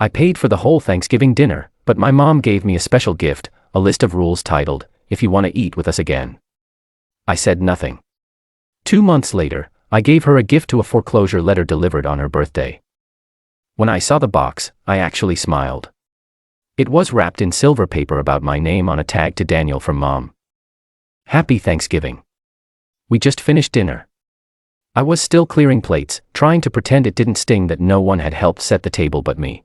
I paid for the whole Thanksgiving dinner, but my mom gave me a special gift, a list of rules titled, "If you want to eat with us again." I said nothing. 2 months later, I gave her a gift to a foreclosure letter delivered on her birthday. When I saw the box, I actually smiled. It was wrapped in silver paper about my name on a tag to Daniel from Mom. Happy Thanksgiving. We just finished dinner. I was still clearing plates, trying to pretend it didn't sting that no one had helped set the table but me.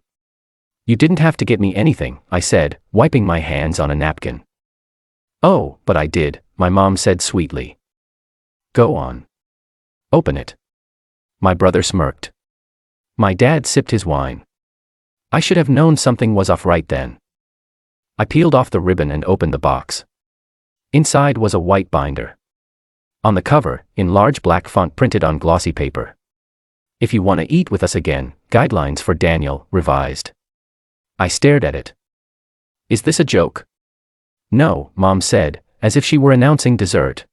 "You didn't have to get me anything," I said, wiping my hands on a napkin. "Oh, but I did," my mom said sweetly. "Go on. Open it." My brother smirked. My dad sipped his wine. I should have known something was off right then. I peeled off the ribbon and opened the box. Inside was a white binder. On the cover, in large black font printed on glossy paper, "If you want to eat with us again, guidelines for Daniel, revised." I stared at it. "Is this a joke?" "No," Mom said, as if she were announcing dessert.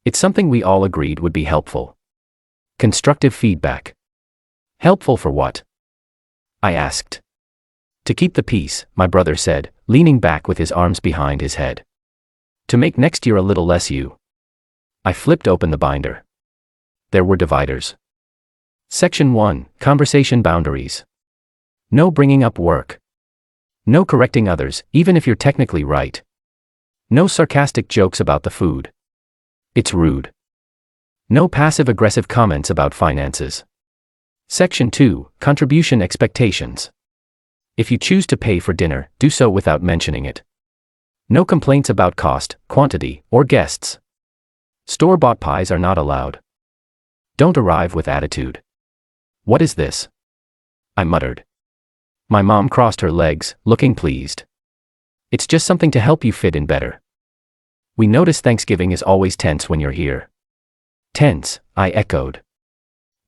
"It's something we all agreed would be helpful. Constructive feedback." "Helpful for what?" I asked. "To keep the peace," my brother said, leaning back with his arms behind his head. "To make next year a little less you." I flipped open the binder. There were dividers. Section 1, Conversation Boundaries. No bringing up work. No correcting others, even if you're technically right. No sarcastic jokes about the food. It's rude. No passive-aggressive comments about finances. Section 2, Contribution Expectations. If you choose to pay for dinner, do so without mentioning it. No complaints about cost, quantity, or guests. Store-bought pies are not allowed. Don't arrive with attitude. "What is this?" I muttered. My mom crossed her legs, looking pleased. "It's just something to help you fit in better. We notice Thanksgiving is always tense when you're here." "Tense," I echoed.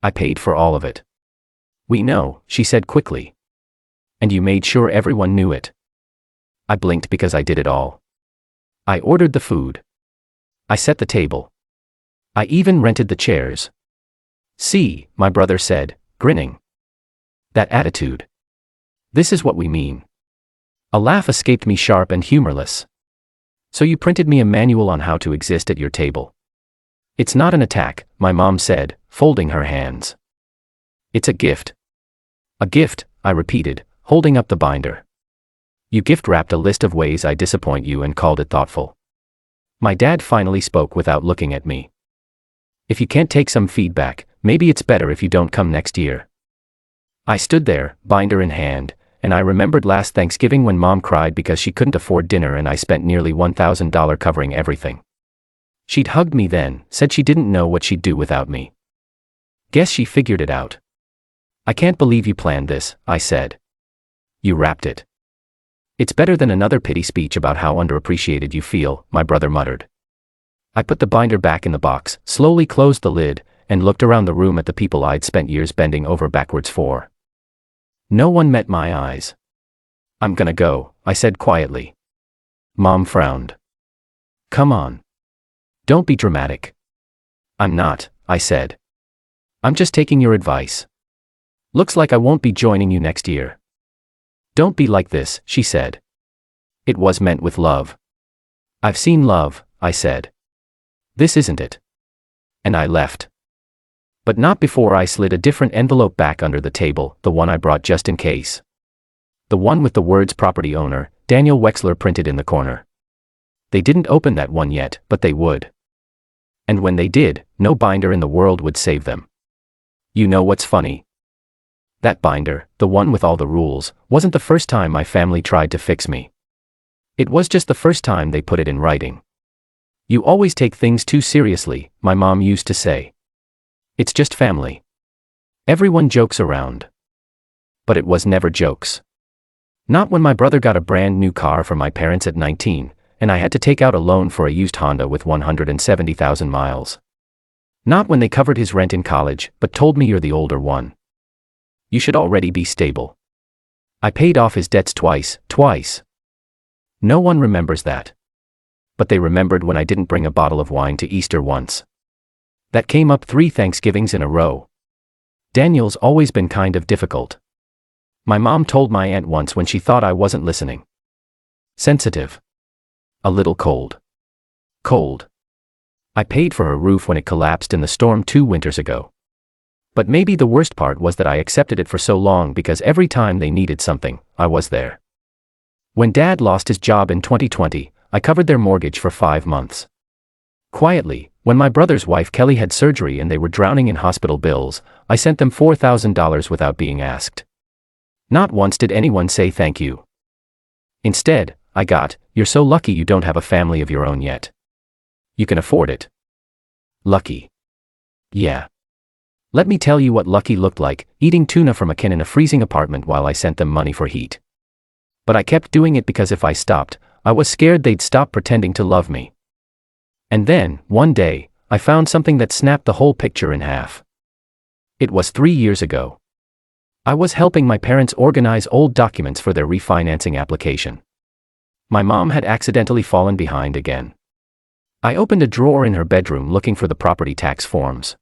"I paid for all of it." "We know," she said quickly. "And you made sure everyone knew it." I blinked because I did it all. I ordered the food. I set the table. I even rented the chairs. "See," my brother said, grinning. "That attitude. This is what we mean." A laugh escaped me, sharp and humorless. "So you printed me a manual on how to exist at your table." "It's not an attack," my mom said, folding her hands. "It's a gift." "A gift," I repeated, holding up the binder. "You gift-wrapped a list of ways I disappoint you and called it thoughtful." My dad finally spoke without looking at me. "If you can't take some feedback, maybe it's better if you don't come next year." I stood there, binder in hand, and I remembered last Thanksgiving when Mom cried because she couldn't afford dinner and I spent nearly $1,000 covering everything. She'd hugged me then, said she didn't know what she'd do without me. "Guess she figured it out." "I can't believe you planned this," I said. "You wrapped it." "It's better than another pity speech about how underappreciated you feel," my brother muttered. I put the binder back in the box, slowly closed the lid, and looked around the room at the people I'd spent years bending over backwards for. No one met my eyes. "I'm gonna go," I said quietly. Mom frowned. "Come on. Don't be dramatic." "I'm not," I said. "I'm just taking your advice. Looks like I won't be joining you next year." "Don't be like this," she said. "It was meant with love." "I've seen love," I said. "This isn't it." And I left. But not before I slid a different envelope back under the table, the one I brought just in case. The one with the words property owner, Daniel Wexler, printed in the corner. They didn't open that one yet, but they would. And when they did, no binder in the world would save them. You know what's funny? That binder, the one with all the rules, wasn't the first time my family tried to fix me. It was just the first time they put it in writing. "You always take things too seriously," my mom used to say. "It's just family. Everyone jokes around." But it was never jokes. Not when my brother got a brand new car for my parents at 19, and I had to take out a loan for a used Honda with 170,000 miles. Not when they covered his rent in college, but told me, "You're the older one. You should already be stable." I paid off his debts twice. No one remembers that. But they remembered when I didn't bring a bottle of wine to Easter once. That came up 3 Thanksgivings in a row. Daniel's always been kind of difficult. My mom told my aunt once when she thought I wasn't listening. Sensitive. A little cold. Cold. I paid for her roof when it collapsed in the storm 2 winters ago. But maybe the worst part was that I accepted it for so long because every time they needed something, I was there. When Dad lost his job in 2020, I covered their mortgage for 5 months. Quietly, when my brother's wife Kelly had surgery and they were drowning in hospital bills, I sent them $4,000 without being asked. Not once did anyone say thank you. Instead, I got, "You're so lucky you don't have a family of your own yet. You can afford it." Lucky. Yeah. Let me tell you what lucky looked like, eating tuna from a can in a freezing apartment while I sent them money for heat. But I kept doing it because if I stopped, I was scared they'd stop pretending to love me. And then, one day, I found something that snapped the whole picture in half. It was 3 years ago. I was helping my parents organize old documents for their refinancing application. My mom had accidentally fallen behind again. I opened a drawer in her bedroom looking for the property tax forms.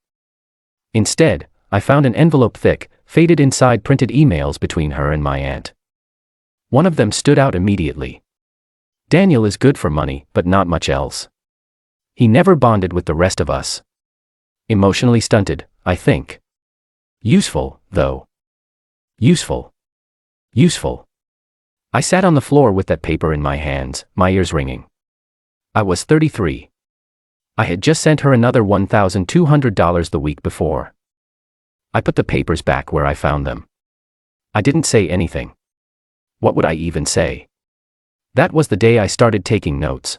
Instead, I found an envelope thick, faded inside printed emails between her and my aunt. One of them stood out immediately. "Daniel is good for money, but not much else. He never bonded with the rest of us. Emotionally stunted, I think. Useful, though. Useful. Useful." I sat on the floor with that paper in my hands, my ears ringing. I was 33. I had just sent her another $1,200 the week before. I put the papers back where I found them. I didn't say anything. What would I even say? That was the day I started taking notes.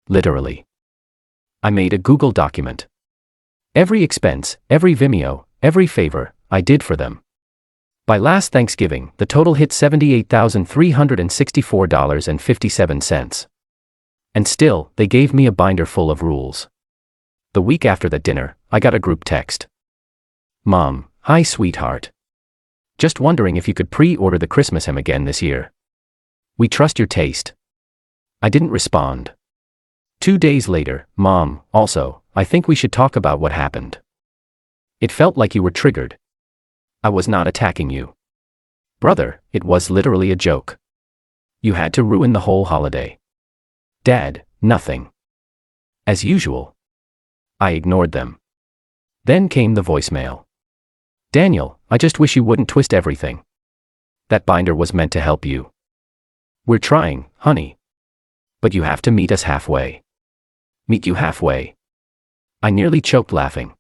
Literally. I made a Google document. Every expense, every Vimeo, every favor, I did for them. By last Thanksgiving, the total hit $78,364.57. And still, they gave me a binder full of rules. The week after that dinner, I got a group text. "Mom, hi sweetheart. Just wondering if you could pre-order the Christmas hem again this year. We trust your taste." I didn't respond. 2 days later, "Mom, also, I think we should talk about what happened. It felt like you were triggered. I was not attacking you. Brother, it was literally a joke. You had to ruin the whole holiday. Dad, nothing. As usual." I ignored them. Then came the voicemail. "Daniel, I just wish you wouldn't twist everything. That binder was meant to help you. We're trying, honey. But you have to meet us halfway. Meet you halfway." I nearly choked laughing.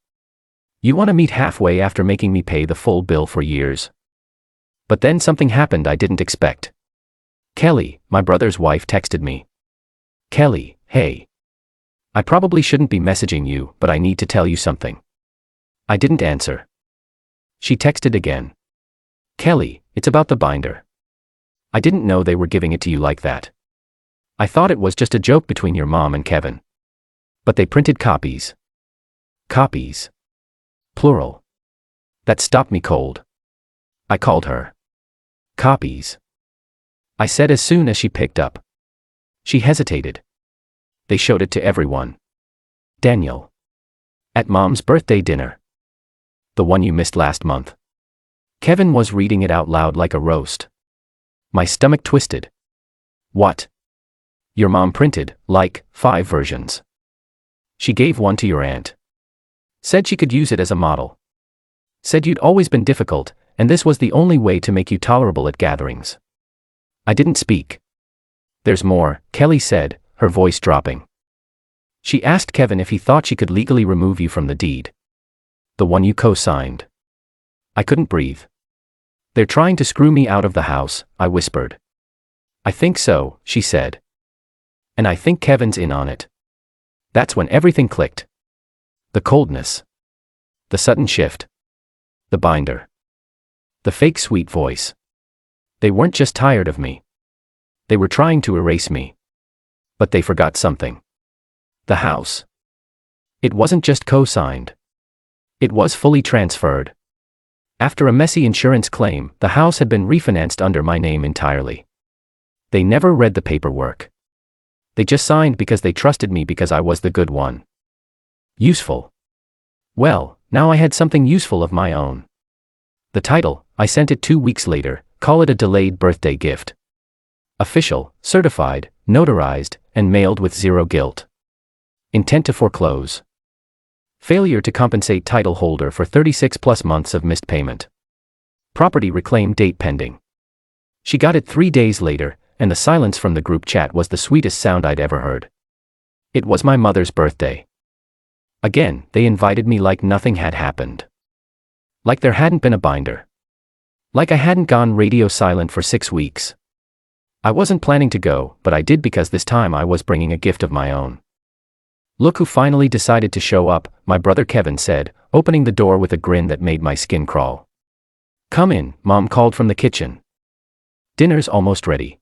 You want to meet halfway after making me pay the full bill for years? But then something happened I didn't expect. Kelly, my brother's wife, texted me. "Kelly, hey. I probably shouldn't be messaging you, but I need to tell you something." I didn't answer. She texted again. "Kelly, it's about the binder. I didn't know they were giving it to you like that. I thought it was just a joke between your mom and Kevin. But they printed copies." Copies. Plural. That stopped me cold. I called her. "Copies," I said as soon as she picked up. She hesitated. "They showed it to everyone. Daniel. At Mom's birthday dinner. The one you missed last month." Kevin was reading it out loud like a roast. My stomach twisted. "What? Your mom printed, like, 5 versions. She gave one to your aunt. Said she could use it as a model. Said you'd always been difficult, and this was the only way to make you tolerable at gatherings." I didn't speak. "There's more," Kelly said, her voice dropping. "She asked Kevin if he thought she could legally remove you from the deed. The one you co-signed." I couldn't breathe. "They're trying to screw me out of the house," I whispered. "I think so," she said. "And I think Kevin's in on it." That's when everything clicked. The coldness. The sudden shift. The binder. The fake sweet voice. They weren't just tired of me. They were trying to erase me. But they forgot something. The house. It wasn't just co-signed. It was fully transferred. After a messy insurance claim, the house had been refinanced under my name entirely. They never read the paperwork. They just signed because they trusted me because I was the good one. Useful. Well, now I had something useful of my own. The title, I sent it 2 weeks later, call it a delayed birthday gift. Official, certified, notarized, and mailed with zero guilt. Intent to foreclose. Failure to compensate title holder for 36+ months of missed payment. Property reclaim date pending. She got it 3 days later, and the silence from the group chat was the sweetest sound I'd ever heard. It was my mother's birthday. Again, they invited me like nothing had happened. Like there hadn't been a binder. Like I hadn't gone radio silent for 6 weeks. I wasn't planning to go, but I did because this time I was bringing a gift of my own. Look who finally decided to show up, my brother Kevin said, opening the door with a grin that made my skin crawl. Come in, Mom called from the kitchen. Dinner's almost ready.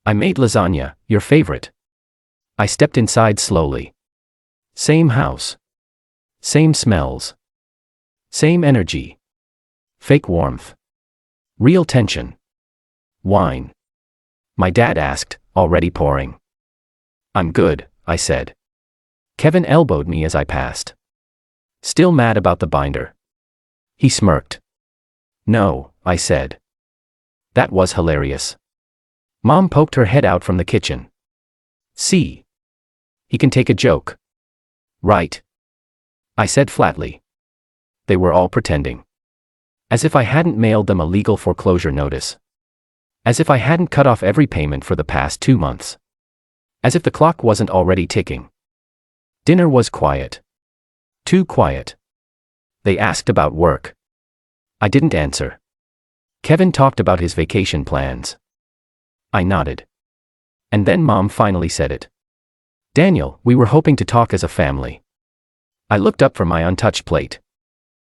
I made lasagna, your favorite. I stepped inside slowly. Same house. Same smells. Same energy. Fake warmth. Real tension. Wine. My dad asked, already pouring. I'm good, I said. Kevin elbowed me as I passed. Still mad about the binder? He smirked. No, I said. That was hilarious. Mom poked her head out from the kitchen. See? He can take a joke. Right. I said flatly. They were all pretending. As if I hadn't mailed them a legal foreclosure notice. As if I hadn't cut off every payment for the past 2 months. As if the clock wasn't already ticking. Dinner was quiet. Too quiet. They asked about work. I didn't answer. Kevin talked about his vacation plans. I nodded. And then Mom finally said it. Daniel, we were hoping to talk as a family. I looked up from my untouched plate.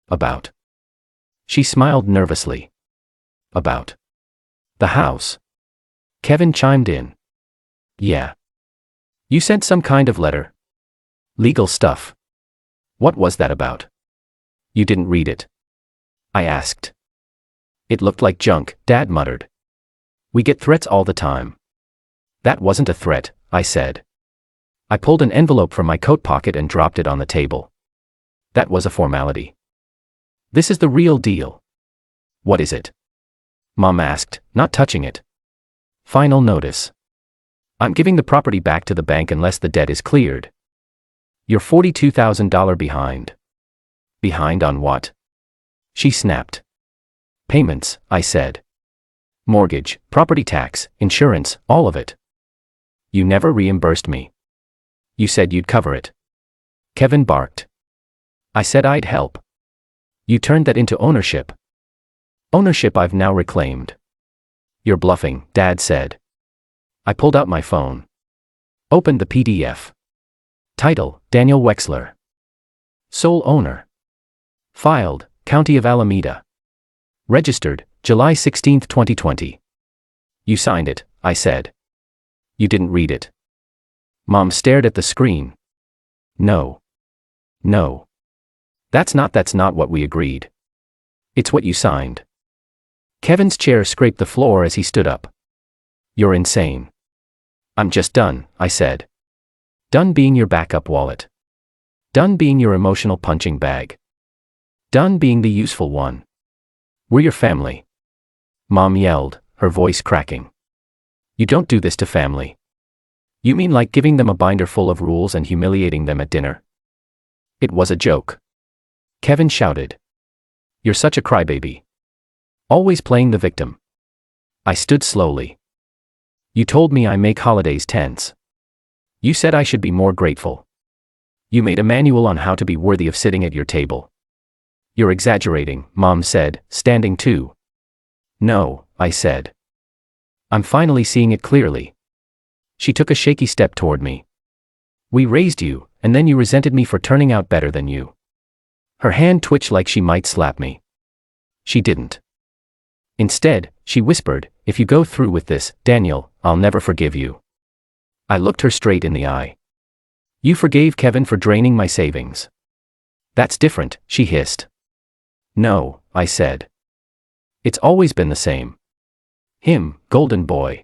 About. She smiled nervously. About. The house. Kevin chimed in. Yeah. You sent some kind of letter. Legal stuff. What was that about? You didn't read it. I asked. It looked like junk, Dad muttered. We get threats all the time. That wasn't a threat, I said. I pulled an envelope from my coat pocket and dropped it on the table. That was a formality. This is the real deal. What is it? Mom asked, not touching it. Final notice. I'm giving the property back to the bank unless the debt is cleared. You're $42,000 behind. Behind on what? She snapped. Payments, I said. Mortgage, property tax, insurance, all of it. You never reimbursed me. You said you'd cover it. Kevin barked. I said I'd help. You turned that into ownership. Ownership I've now reclaimed. You're bluffing, Dad said. I pulled out my phone. Opened the PDF. Title, Daniel Wexler. Sole owner. Filed, County of Alameda. Registered, July 16, 2020. You signed it, I said. You didn't read it. Mom stared at the screen. No. No. That's not what we agreed. It's what you signed. Kevin's chair scraped the floor as he stood up. You're insane. I'm just done, I said. Done being your backup wallet. Done being your emotional punching bag. Done being the useful one. We're your family. Mom yelled, her voice cracking. You don't do this to family. You mean like giving them a binder full of rules and humiliating them at dinner? It was a joke. Kevin shouted. You're such a crybaby. Always playing the victim. I stood slowly. You told me I make holidays tense. You said I should be more grateful. You made a manual on how to be worthy of sitting at your table. You're exaggerating, Mom said, standing too. No, I said. I'm finally seeing it clearly. She took a shaky step toward me. We raised you, and then you resented me for turning out better than you. Her hand twitched like she might slap me. She didn't. Instead, she whispered, if you go through with this, Daniel, I'll never forgive you. I looked her straight in the eye. You forgave Kevin for draining my savings. That's different, she hissed. No, I said. It's always been the same. Him, golden boy.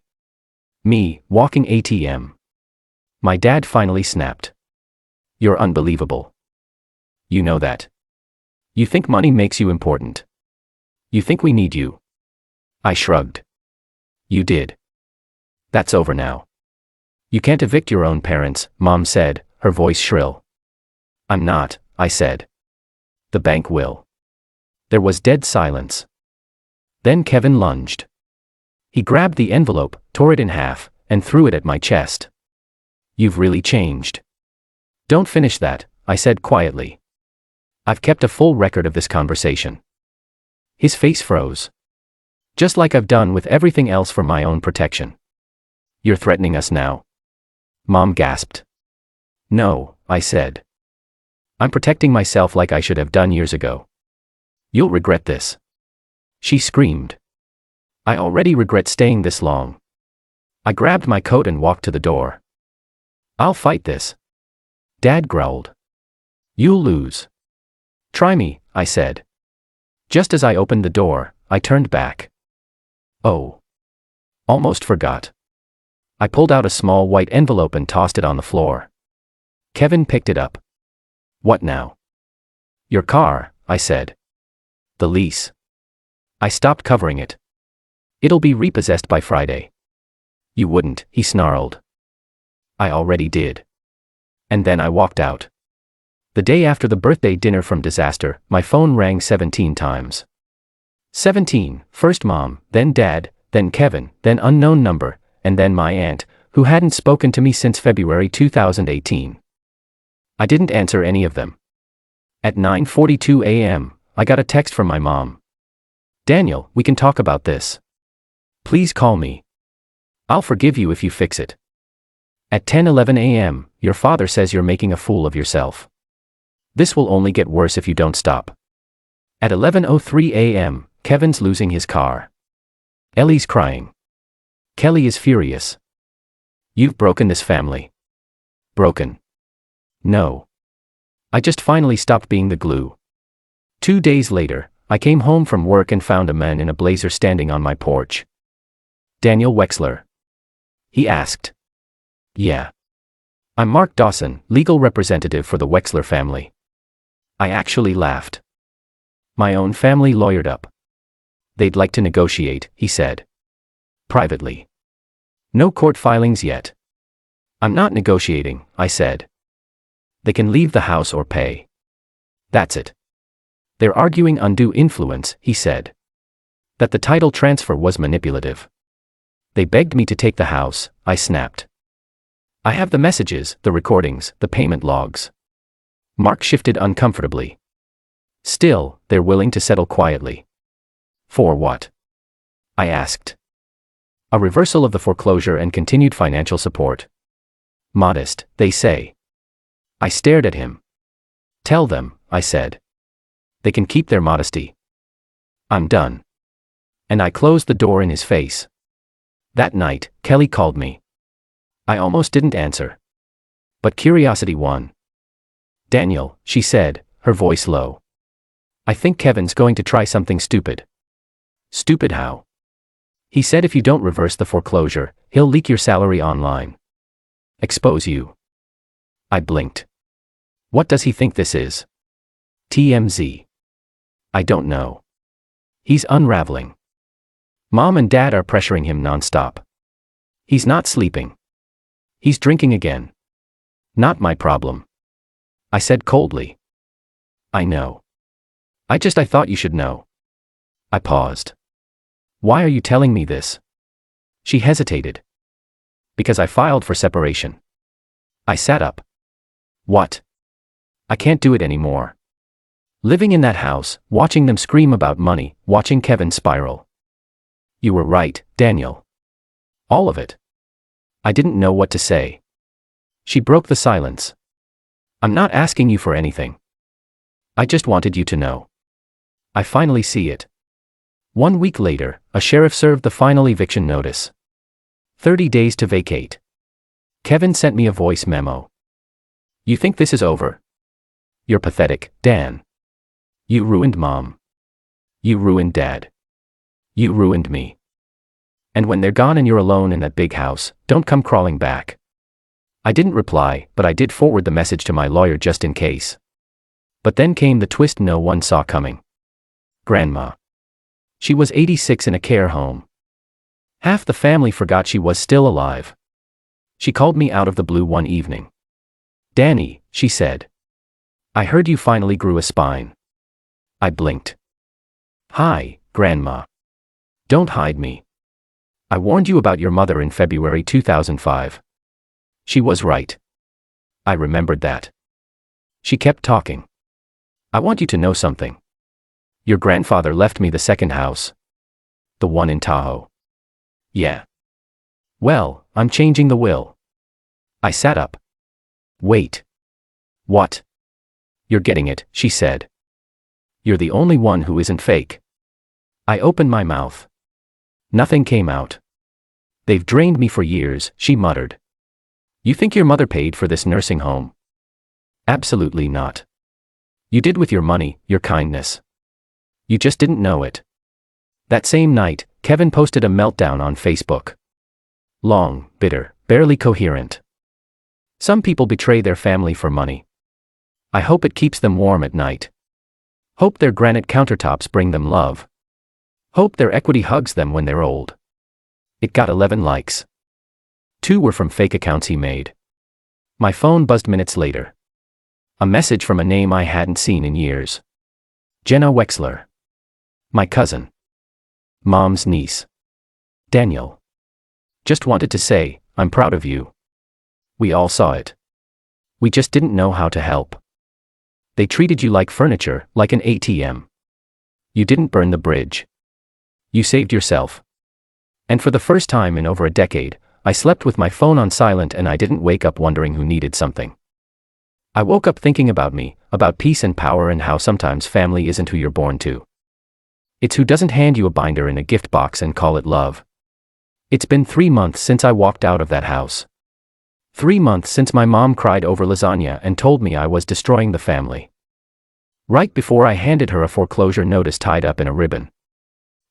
Me, walking ATM. My dad finally snapped. You're unbelievable. You know that. You think money makes you important. You think we need you. I shrugged. You did. That's over now. You can't evict your own parents, Mom said, her voice shrill. I'm not, I said. The bank will. There was dead silence. Then Kevin lunged. He grabbed the envelope, tore it in half, and threw it at my chest. You've really changed. Don't finish that, I said quietly. I've kept a full record of this conversation. His face froze. Just like I've done with everything else for my own protection. You're threatening us now? Mom gasped. No, I said. I'm protecting myself like I should have done years ago. You'll regret this. She screamed. I already regret staying this long. I grabbed my coat and walked to the door. I'll fight this. Dad growled. You'll lose. Try me, I said. Just as I opened the door, I turned back. Oh. Almost forgot. I pulled out a small white envelope and tossed it on the floor. Kevin picked it up. What now? Your car, I said. The lease. I stopped covering it. It'll be repossessed by Friday. You wouldn't, he snarled. I already did. And then I walked out. The day after the birthday dinner from Disaster, my phone rang 17 times. 17, first Mom, then Dad, then Kevin, then unknown number, and then my aunt, who hadn't spoken to me since February 2018. I didn't answer any of them. At 9:42 a.m., I got a text from my mom. Daniel, we can talk about this. Please call me. I'll forgive you if you fix it. At 10:11 a.m., your father says you're making a fool of yourself. This will only get worse if you don't stop. At 11:03 a.m., Kevin's losing his car. Ellie's crying. Kelly is furious. You've broken this family. Broken. No. I just finally stopped being the glue. 2 days later, I came home from work and found a man in a blazer standing on my porch. Daniel Wexler? He asked. Yeah. I'm Mark Dawson, legal representative for the Wexler family. I actually laughed. My own family lawyered up. They'd like to negotiate, he said. Privately. No court filings yet. I'm not negotiating, I said. They can leave the house or pay. That's it. They're arguing undue influence, he said. That the title transfer was manipulative. They begged me to take the house, I snapped. I have the messages, the recordings, the payment logs. Mark shifted uncomfortably. Still, they're willing to settle quietly. For what? I asked. A reversal of the foreclosure and continued financial support. Modest, they say. I stared at him. Tell them, I said. They can keep their modesty. I'm done. And I closed the door in his face. That night, Kelly called me. I almost didn't answer. But curiosity won. Daniel, she said, her voice low. I think Kevin's going to try something stupid. Stupid how? He said if you don't reverse the foreclosure, he'll leak your salary online. Expose you. I blinked. What does he think this is? TMZ. I don't know. He's unraveling. Mom and Dad are pressuring him nonstop. He's not sleeping. He's drinking again. Not my problem. I said coldly. I know. I thought you should know. I paused. Why are you telling me this? She hesitated. Because I filed for separation. I sat up. What? I can't do it anymore. Living in that house, watching them scream about money, watching Kevin spiral. You were right, Daniel. All of it. I didn't know what to say. She broke the silence. I'm not asking you for anything. I just wanted you to know. I finally see it. 1 week later, a sheriff served the final eviction notice. 30 days to vacate. Kevin sent me a voice memo. You think this is over? You're pathetic, Dan. You ruined Mom. You ruined Dad. You ruined me. And when they're gone and you're alone in that big house, don't come crawling back. I didn't reply, but I did forward the message to my lawyer just in case. But then came the twist no one saw coming. Grandma. She was 86 in a care home. Half the family forgot she was still alive. She called me out of the blue one evening. "Danny," she said. "I heard you finally grew a spine." I blinked. "Hi, Grandma. Don't hide me. I warned you about your mother in February 2005. She was right." I remembered that. She kept talking. "I want you to know something. Your grandfather left me the second house. The one in Tahoe." "Yeah. Well, I'm changing the will." I sat up. "Wait. What?" "You're getting it," she said. "You're the only one who isn't fake." I opened my mouth. Nothing came out. "They've drained me for years," she muttered. "You think your mother paid for this nursing home?" "Absolutely not. You did with your money, your kindness. You just didn't know it." That same night, Kevin posted a meltdown on Facebook. Long, bitter, barely coherent. Some people betray their family for money. I hope it keeps them warm at night. Hope their granite countertops bring them love. Hope their equity hugs them when they're old. It got 11 likes. 2 were from fake accounts he made. My phone buzzed minutes later. A message from a name I hadn't seen in years. Jenna Wexler. My cousin. Mom's niece. "Daniel. Just wanted to say, I'm proud of you. We all saw it. We just didn't know how to help. They treated you like furniture, like an ATM. You didn't burn the bridge. You saved yourself." And for the first time in over a decade, I slept with my phone on silent and I didn't wake up wondering who needed something. I woke up thinking about me, about peace and power and how sometimes family isn't who you're born to. It's who doesn't hand you a binder in a gift box and call it love. It's been 3 months since I walked out of that house. 3 months since my mom cried over lasagna and told me I was destroying the family. Right before I handed her a foreclosure notice tied up in a ribbon.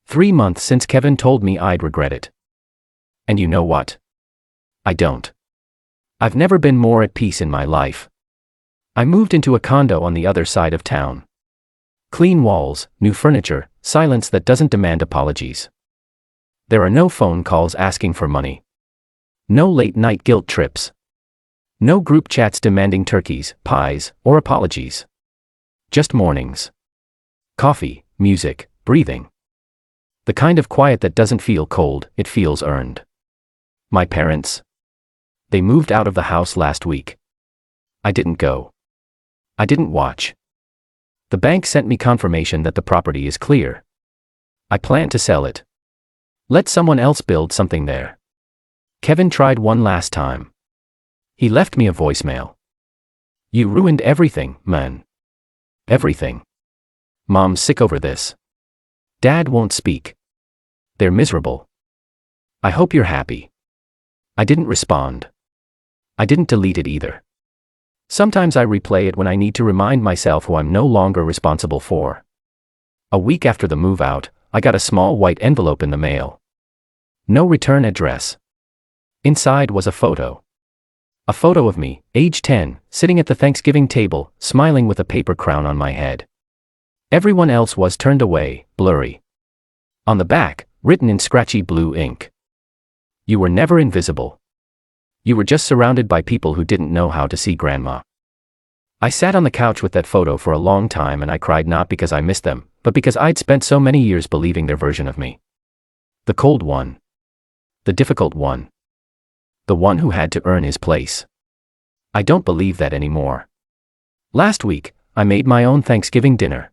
3 months since Kevin told me I'd regret it. And you know what? I don't. I've never been more at peace in my life. I moved into a condo on the other side of town. Clean walls, new furniture, silence that doesn't demand apologies. There are no phone calls asking for money. No late-night guilt trips. No group chats demanding turkeys, pies, or apologies. Just mornings. Coffee, music, breathing. The kind of quiet that doesn't feel cold, it feels earned. My parents. They moved out of the house last week. I didn't go. I didn't watch. The bank sent me confirmation that the property is clear. I plan to sell it. Let someone else build something there. Kevin tried one last time. He left me a voicemail. "You ruined everything, man. Everything. Mom's sick over this. Dad won't speak. They're miserable. I hope you're happy." I didn't respond. I didn't delete it either. Sometimes I replay it when I need to remind myself who I'm no longer responsible for. A week after the move out, I got a small white envelope in the mail. No return address. Inside was a photo. A photo of me, age 10, sitting at the Thanksgiving table, smiling with a paper crown on my head. Everyone else was turned away, blurry. On the back, written in scratchy blue ink. "You were never invisible. You were just surrounded by people who didn't know how to see Grandma." I sat on the couch with that photo for a long time and I cried not because I missed them, but because I'd spent so many years believing their version of me. The cold one. The difficult one. The one who had to earn his place. I don't believe that anymore. Last week, I made my own Thanksgiving dinner.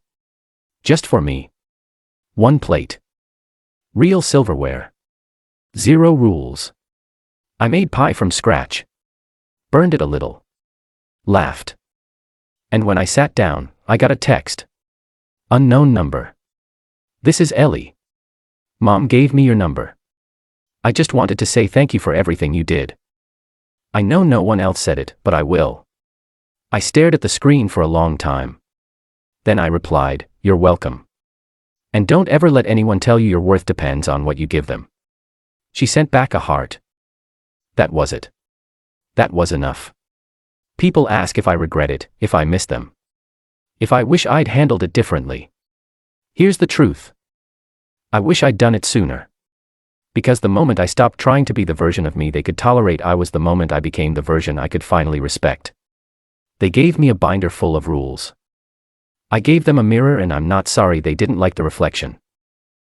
Just for me. 1 plate. Real silverware. 0 rules. I made pie from scratch. Burned it a little. Laughed. And when I sat down, I got a text. Unknown number. "This is Ellie. Mom gave me your number. I just wanted to say thank you for everything you did." I know no one else said it, but I will. I stared at the screen for a long time. Then I replied, "You're welcome. And don't ever let anyone tell you your worth depends on what you give them." She sent back a heart. That was it. That was enough. People ask if I regret it, if I miss them. If I wish I'd handled it differently. Here's the truth. I wish I'd done it sooner. Because the moment I stopped trying to be the version of me they could tolerate, I was the moment I became the version I could finally respect. They gave me a binder full of rules. I gave them a mirror and I'm not sorry they didn't like the reflection.